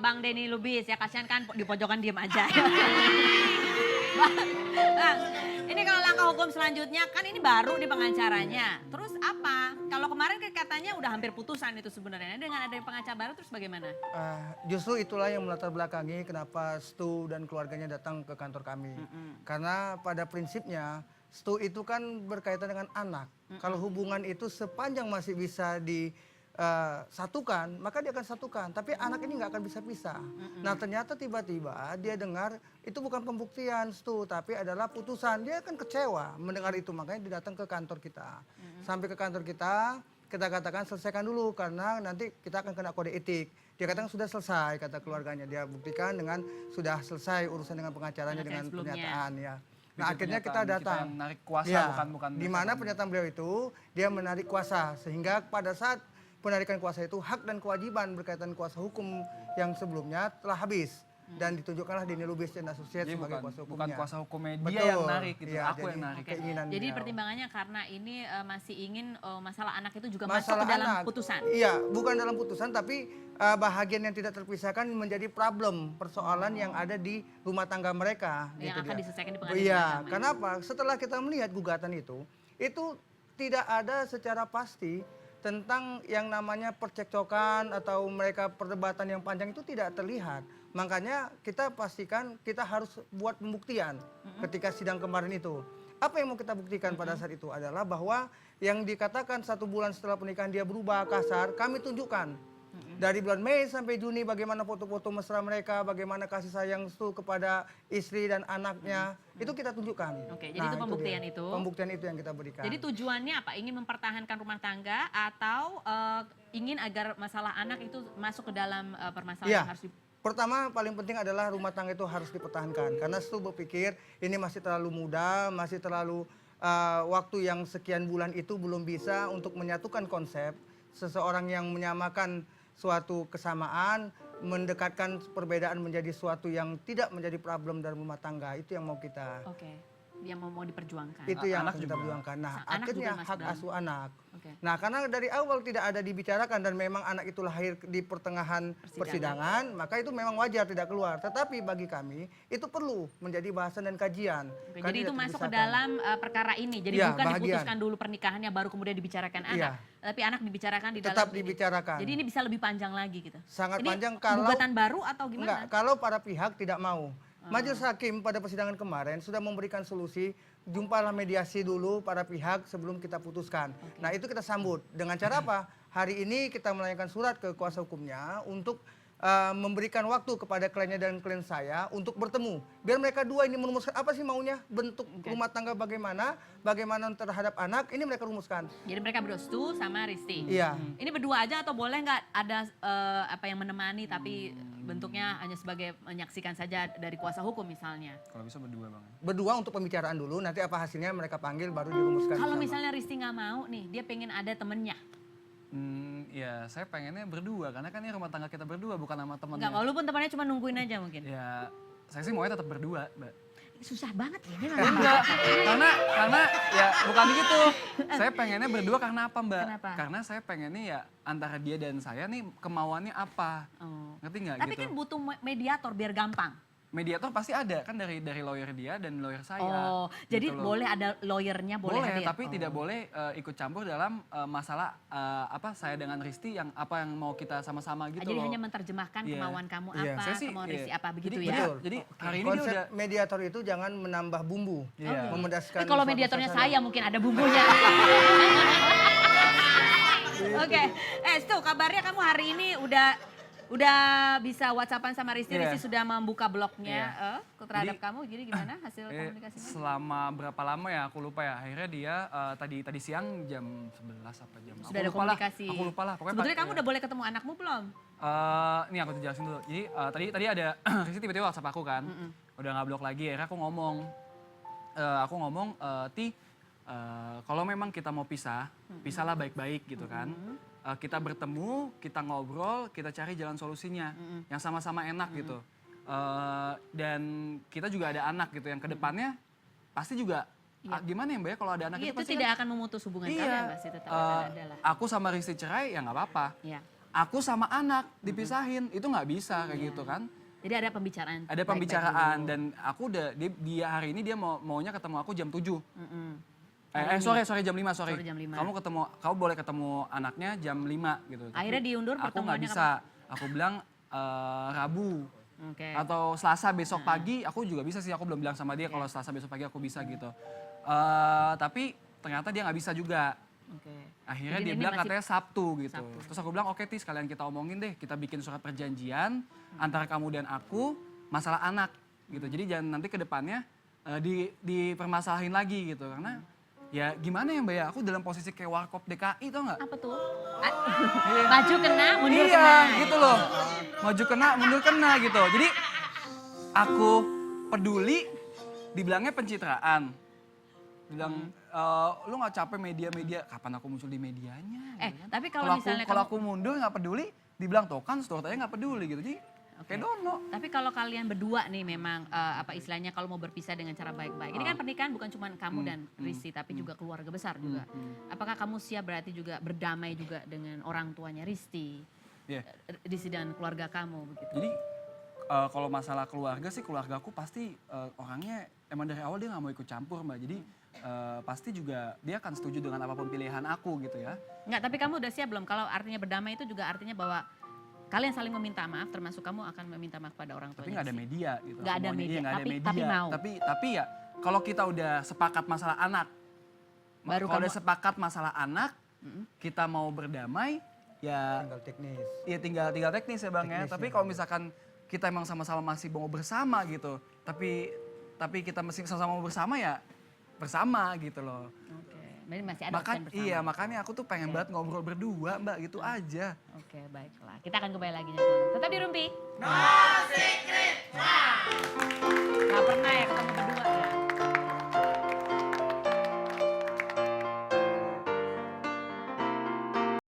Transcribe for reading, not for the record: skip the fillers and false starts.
Bang Denny Lubis ya, kasihan kan di pojokan diem aja. Bang, ini kalau langkah hukum selanjutnya kan ini baru di pengacaranya. Terus apa? Kalau kemarin kan katanya udah hampir putusan itu sebenarnya. Dengan ada pengacara baru terus bagaimana? Justru itulah yang melatar belakangi kenapa Stu dan keluarganya datang ke kantor kami. Karena pada prinsipnya Stu itu kan berkaitan dengan anak. Kalau hubungan itu sepanjang masih bisa disatukan, maka dia akan satukan. Tapi anak ini nggak akan bisa pisah. Nah ternyata tiba-tiba dia dengar itu bukan pembuktian Stu, tapi adalah putusan. Dia akan kecewa mendengar itu, makanya dia datang ke kantor kita. Sampai ke kantor kita katakan selesaikan dulu karena nanti kita akan kena kode etik. Dia katakan sudah selesai, kata keluarganya. Dia buktikan dengan sudah selesai urusan dengan pengacaranya dengan pernyataan ya. Nah akhirnya kita datang. Kita menarik kuasa Ya, bukan. di mana pernyataan beliau itu dia menarik kuasa sehingga pada saat penarikan kuasa itu hak dan kewajiban berkaitan kuasa hukum yang sebelumnya telah habis. Dan ditunjukkanlah Denny Lubis and Associates Jadi sebagai kuasa hukumnya. bukan kuasa hukumnya dia Betul. yang narik gitu, Iya, aku jadi yang narik. keinginan Jadi beliau. pertimbangannya karena ini masih ingin masalah anak itu juga Masalah masuk ke dalam anak. putusan. Iya, bukan dalam putusan tapi bahagian yang tidak terpisahkan menjadi problem persoalan yang ada di rumah tangga mereka. Yang gitu akan dia. diselesaikan di pengadilan Iya, agama. kenapa? Setelah kita melihat gugatan itu tidak ada secara pasti tentang yang namanya percekcokan atau mereka perdebatan yang panjang itu tidak terlihat. Makanya kita pastikan kita harus buat pembuktian ketika sidang kemarin itu. Apa yang mau kita buktikan pada saat itu adalah bahwa yang dikatakan 1 bulan setelah pernikahan dia berubah kasar, kami tunjukkan. Dari bulan Mei sampai Juni bagaimana foto-foto mesra mereka, bagaimana kasih sayang Stu kepada istri dan anaknya, itu kita tunjukkan. Oke, jadi itu pembuktian dia. itu. Pembuktian itu yang kita berikan. Jadi tujuannya apa? Ingin mempertahankan rumah tangga atau ingin agar masalah anak itu masuk ke dalam permasalahan Iya. yang harus Pertama paling penting adalah rumah tangga itu harus dipertahankan. Karena Stu berpikir ini masih terlalu muda, masih terlalu waktu yang sekian bulan itu belum bisa untuk menyatukan konsep. Seseorang yang menyamakan suatu kesamaan, mendekatkan perbedaan menjadi suatu yang tidak menjadi problem dalam rumah tangga. Itu yang mau kita. Oke, yang mau diperjuangkan. Itu yang Anak akan kita juga. perjuangkan. Nah, Anak akhirnya juga masuk hak dalam. asuh anak. Oke. Nah, karena dari awal tidak ada dibicarakan dan memang anak itu lahir di pertengahan persidangan, maka itu memang wajar tidak keluar. Tetapi bagi kami itu perlu menjadi bahasan dan kajian. Oke, Karena jadi itu tidak masuk ke terpisahkan. dalam perkara ini. Jadi Iya, bukan bahagian. diputuskan dulu pernikahannya baru kemudian dibicarakan anak. Iya. Tapi anak dibicarakan di dalam Tetap ini. dibicarakan. Jadi ini bisa lebih panjang lagi gitu. Sangat Ini panjang kalau gugatan baru atau enggak, gimana? kalau para pihak tidak mau. Majelis Hakim pada persidangan kemarin sudah memberikan solusi, jumpalah mediasi dulu para pihak sebelum kita putuskan. Nah itu kita sambut. Dengan cara apa? Hari ini kita melayangkan surat ke kuasa hukumnya untuk memberikan waktu kepada kliennya dan klien saya untuk bertemu. Biar mereka dua ini merumuskan apa sih maunya, bentuk rumah tangga bagaimana terhadap anak, ini mereka rumuskan. Jadi mereka berdua Stu sama Risti. Iya. Ini berdua aja atau boleh nggak ada apa yang menemani tapi bentuknya hanya sebagai menyaksikan saja dari kuasa hukum misalnya. Kalau bisa berdua bang. Berdua untuk pembicaraan dulu, nanti apa hasilnya mereka panggil baru dirumuskan. Kalau bersama. misalnya Risti nggak mau nih, dia pengen ada temennya. Ya saya pengennya berdua karena kan ini rumah tangga kita berdua bukan sama temennya. Enggak, walaupun temannya cuma nungguin aja mungkin. Ya saya sih maunya tetap berdua, Mbak. Susah banget ini Enggak, karena ya bukan begitu. Saya pengennya berdua karena apa, Mbak? Kenapa? Karena saya pengennya ya antara dia dan saya nih kemauannya apa. Oh. Ngerti nggak Tapi gitu? kan butuh mediator biar gampang. Mediator pasti ada kan dari lawyer dia dan lawyer saya. Oh, jadi gitu loh. boleh ada lawyernya, boleh Boleh, hadir. tapi tidak boleh ikut campur dalam masalah saya dengan Risti yang apa yang mau kita sama-sama gitu Jadi loh. hanya menerjemahkan Iya. kemauan kamu Iya. apa, Saya sih, kemauan iya. Risti apa begitu Jadi- ya. Betul. Jadi hari ini Konsep dia udah mediator itu jangan menambah bumbu, Iya. memedaskan. Tapi kalau suatu mediatornya suasana. saya mungkin ada bumbunya. Oke, Stu kabarnya kamu hari ini udah bisa WhatsAppan sama Risti. Iya. Risti sudah membuka blognya terhadap Jadi- kamu. Jadi gimana hasil komunikasinya? selama berapa lama ya aku lupa ya. Akhirnya dia tadi siang jam 11 apa jam. Sudah ada komunikasi. Aku lupa lah. Pokoknya Sebetulnya kamu udah boleh ketemu anakmu belum? Ini aku jelasin dulu. Jadi tadi ada Risti tiba-tiba WhatsApp aku kan. Udah nggak blok lagi. Akhirnya aku ngomong, Ti, kalau memang kita mau pisah, pisahlah baik-baik gitu kan. Kita bertemu, kita ngobrol, kita cari jalan solusinya yang sama-sama enak gitu. Dan kita juga ada anak gitu yang kedepannya pasti juga gimana ya Mbak ya kalau ada anak Itu pasti tidak akan memutus hubungan kalian, pasti tetap akan ada lah. Aku sama Risti cerai ya nggak apa-apa. Iya. aku sama anak dipisahin, itu nggak bisa kayak gitu kan. Jadi ada pembicaraan. Ada pembicaraan dan aku udah dia hari ini dia maunya ketemu aku jam 7. Sorry jam 5 sorry. Sore jam 5. Kamu boleh ketemu anaknya jam 5 gitu. Akhirnya diundur aku nggak pertemuannya bisa. Aku bilang Rabu Oke. atau Selasa besok pagi. Aku juga bisa sih. Aku belum bilang sama dia kalau Selasa besok pagi aku bisa gitu. Tapi ternyata dia nggak bisa juga. Oke. Akhirnya Jadi dia ini bilang masih katanya Sabtu gitu. Sabtu. Terus aku bilang oke Tis sekalian kita omongin deh. Kita bikin surat perjanjian antara kamu dan aku masalah anak gitu. Jadi jangan nanti ke depannya dipermasalahin lagi gitu. Karena ya gimana ya Mbak ya, aku dalam posisi kayak warkop DKI tau nggak? Apa tuh? Maju kena, mundur Iya kena. gitu loh. Maju kena, mundur kena gitu. Jadi aku peduli dibilangnya pencitraan. Bilang lu nggak capek media-media, kapan aku muncul di medianya? gitu kan. Tapi kalau misalnya kalau aku mundur nggak peduli, dibilang tuh kan story nggak peduli gitu. Jadi kayak dono. Tapi kalau kalian berdua nih memang apa istilahnya kalau mau berpisah dengan cara baik-baik. Ini kan pernikahan bukan cuma kamu dan Rizky tapi juga keluarga besar juga. Apakah kamu siap berarti juga berdamai juga dengan orang tuanya Rizky? Iya. Rizky dan keluarga kamu begitu. Jadi kalau masalah keluarga sih keluargaku pasti orangnya emang dari awal dia nggak mau ikut campur Mbak. Jadi pasti juga dia akan setuju dengan apapun pilihan aku gitu ya. Enggak, tapi kamu udah siap belum? Kalau artinya berdamai itu juga artinya bahwa kalian saling meminta maaf, termasuk kamu akan meminta maaf pada orang tuanya. Tapi nggak ada Rizky. media gitu. Nggak ada Semuanya, media, iya, nggak ada tapi media. mau. Tapi ya kalau kita udah sepakat masalah anak, Baru kalau kamu- udah sepakat masalah anak, kita mau berdamai, ya Tinggal teknis. ya tinggal teknis ya bang ya. Teknisnya. Tapi kalau misalkan kita emang sama-sama masih mau bersama gitu, tapi kita masih sama-sama mau bersama ya bersama gitu loh. Oke. Berarti masih ada opsi bersama. Iya makanya aku tuh pengen banget ngobrol berdua mbak gitu aja. Oke, baiklah. Kita akan kembali lagi. Tetap di Rumpi. No secret. Gak pernah ya ketemu berdua.